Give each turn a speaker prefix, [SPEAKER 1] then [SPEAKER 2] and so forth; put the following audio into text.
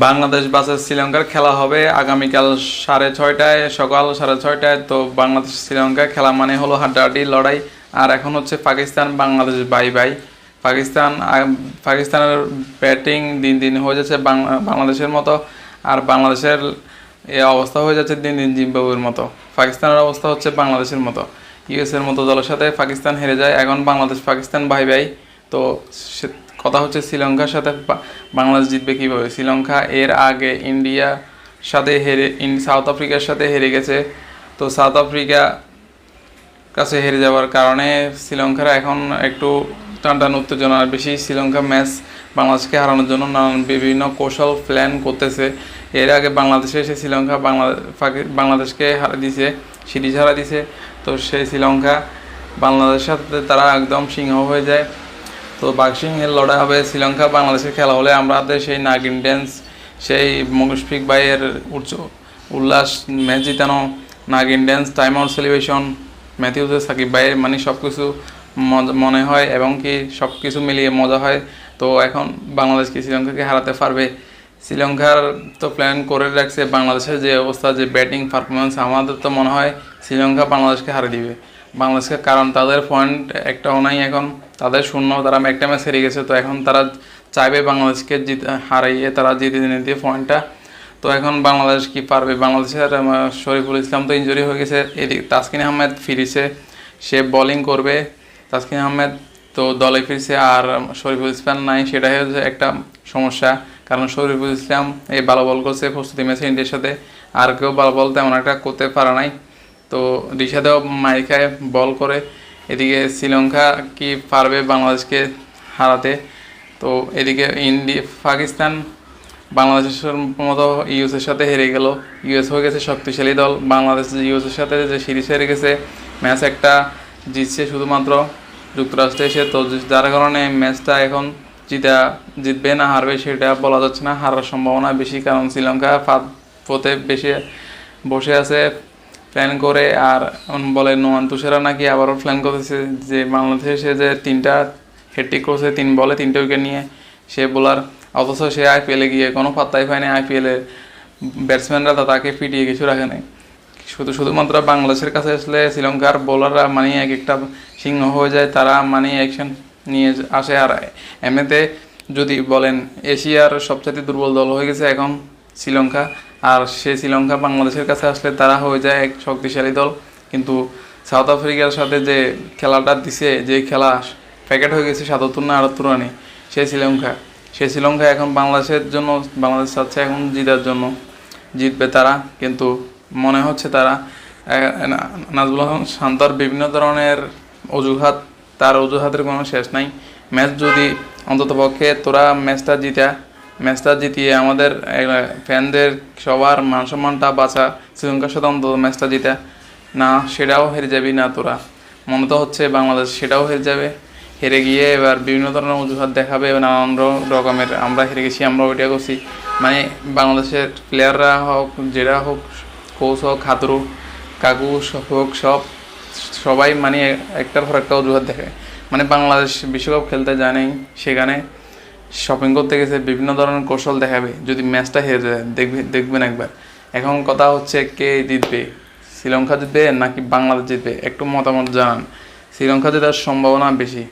[SPEAKER 1] Bangladesh versus শ্রীলঙ্কার খেলা হবে আগামীকাল 6:30টায়, সকাল 6:30টায়। তো বাংলাদেশ শ্রীলঙ্কা খেলা মানে হলো হাড্ডাহাড্ডি লড়াই। আর এখন হচ্ছে পাকিস্তান বাংলাদেশ বাই বাই। পাকিস্তানের ব্যাটিং দিন দিন হয়ে যাচ্ছে বাংলাদেশের মতো, আর বাংলাদেশের অবস্থা হয়ে যাচ্ছে দিন দিন জিম্বাবুয়ের মতো। পাকিস্তানের অবস্থা হচ্ছে বাংলাদেশের মতো, ইউএসের মতো দলের সাথে পাকিস্তান হেরে যায়। এখন বাংলাদেশ পাকিস্তান বাই বাই। তো কথা হচ্ছে শ্রীলঙ্কার সাথে বাংলাদেশ জিতবে কীভাবে। শ্রীলঙ্কা এর আগে ইন্ডিয়ার সাথে সাউথ আফ্রিকার সাথে হেরে গেছে। তো সাউথ আফ্রিকা কাছে হেরে যাওয়ার কারণে শ্রীলঙ্কার এখন একটু টানটান উত্তেজনার বেশি। শ্রীলঙ্কা ম্যাচ বাংলাদেশকে হারানোর জন্য নানান বিভিন্ন কৌশল প্ল্যান করতেছে। এর আগে বাংলাদেশে এসে শ্রীলঙ্কা বাংলাদেশকে হারা দিছে, সিরিজ হারা দিছে। তো সেই শ্রীলঙ্কা বাংলাদেশের সাথে তারা একদম সিংহ হয়ে যায়। তো বাঘসিংহের লড়াই হবে শ্রীলঙ্কা বাংলাদেশের খেলা হলে। আমাদের সেই নাগিন ড্যান্স, সেই মুশফিক ভাইয়ের উল্লাস, ম্যাচ জিতানো, নাগিন ড্যান্স, টাইম আউট সেলিব্রেশন, ম্যাথিউসের সাকিব ভাইয়ের মানে সব কিছু মনে হয় এবং কি সব কিছু মিলিয়ে মজা হয়। তো এখন বাংলাদেশ কি শ্রীলঙ্কাকে হারাতে পারবে? শ্রীলঙ্কার তো প্ল্যান করে রাখছে। বাংলাদেশের যে অবস্থা, যে ব্যাটিং পারফরমেন্স, আমাদের তো মনে হয় শ্রীলঙ্কা বাংলাদেশকে হারিয়ে দিবে। বাংলাদেশকে, কারণ তাদের পয়েন্ট একটাও নাই এখন, তাদের শূন্য, তারা একটা ম্যাচ হেরে গেছে। তো এখন তারা চাইবে বাংলাদেশকে হারাইয়ে তারা জিতে নিতে পয়েন্টটা। তো এখন বাংলাদেশ কি পারবে? বাংলাদেশের শরীফুল ইসলাম তো ইনজুরি হয়ে গেছে, এদিকে তাসকিন আহমেদ ফিরেছে, সে বোলিং করবে। তাসকিন আহমেদ তো দলে ফিরছে, আর শরীফুল ইসলাম নাই, সেটাই হচ্ছে একটা সমস্যা। কারণ শরীফুল ইসলাম এই ভালো বল করছে প্রস্তুতি ম্যাচে ইন্ডিয়ার সাথে, আর কেউ ভালো বল তেমন একটা করতে পারে নাই। তো রিশাদেও মাইর খায় বল করে। এদিকে শ্রীলঙ্কা কি পারবে বাংলাদেশকে হারাতে? তো এদিকে পাকিস্তান বাংলাদেশের মতো ইউএসের সাথে হেরে গেল। ইউএস হয়ে গেছে শক্তিশালী দল, বাংলাদেশ ইউএসের সাথে যে সিরিজ হেরে গেছে, ম্যাচ একটা জিতছে শুধুমাত্র যুক্তরাষ্ট্রে এসে। তো যার কারণে ম্যাচটা এখন জিতবে না হারবে সেটা বলা যাচ্ছে না, হারার সম্ভাবনা বেশি। কারণ শ্রীলঙ্কা পথে বেশি বসে আছে প্ল্যান করে। আর বলে নোমান তুষারা নাকি আবারও প্ল্যান করতেছে যে বাংলাদেশে যে 3টা হ্যাট্রিক করছে 3 বলে 3টে উইকেট নিয়ে, সে বোলার। অথচ সে আইপিএলে গিয়ে কোনো পাত্তাই পায়নি। আইপিএলে ব্যাটসম্যানরা তাকে পিটিয়ে কিছু রাখে নাই। শুধুমাত্র বাংলাদেশের কাছে আসলে শ্রীলঙ্কার বোলাররা মানে এক একটা সিংহ হয়ে যায়, তারা মানে অ্যাকশন নিয়ে আসে। আর এমনিতে যদি বলেন এশিয়ার সবচেয়ে দুর্বল দল হয়ে গেছে এখন শ্রীলঙ্কা। আর সে শ্রীলঙ্কা বাংলাদেশের কাছে আসলে তারা হয়ে যায় এক শক্তিশালী দল। কিন্তু সাউথ আফ্রিকার সাথে যে খেলাটা দিছে, যে খেলা প্যাকেট হয়ে গেছে 77 না 78 রানে, সেই শ্রীলঙ্কা এখন বাংলাদেশের জন্য, বাংলাদেশ চাচ্ছে এখন জিতার জন্য, জিতবে তারা। কিন্তু মনে হচ্ছে তারা নাজবুল হাসান শান্তর বিভিন্ন ধরনের অজুহাত, তার অজুহাতের কোনো শেষ নাই। ম্যাচ যদি অন্ততপক্ষে তোরা ম্যাচটা জিতিয়ে আমাদের ফ্যানদের সবার মান সম্মানটা বাঁচা, শ্রীলঙ্কার সাথে অন্তত ম্যাচটা জিতা না, সেটাও হেরে যাবি না তোরা। মনে তো হচ্ছে বাংলাদেশ সেটাও হেরে যাবে। হেরে গিয়ে এবার বিভিন্ন ধরনের অজুহাত দেখাবে, নানান রকমের আমরা হেরে গেছি, আমরা ওইটা করছি। মানে বাংলাদেশের প্লেয়াররা হোক, যেটা হোক, কোচ হোক, খাতরু কাকু হোক, সবাই মানে একটার পর একটা অজুহাত দেখায়। মানে বাংলাদেশ বিশ্বকাপ খেলতে যায় নাই, সেখানে শপিং করতে গেছে, বিভিন্ন ধরনের কৌশল দেখাবে। যদি ম্যাচটা হেরে যায় দেখবেন একবার। এখন কথা হচ্ছে কে জিতবে, শ্রীলঙ্কা জিতবে নাকি বাংলাদেশ জিতবে? একটু মতামত জানান। শ্রীলঙ্কা জেতার সম্ভাবনা বেশি।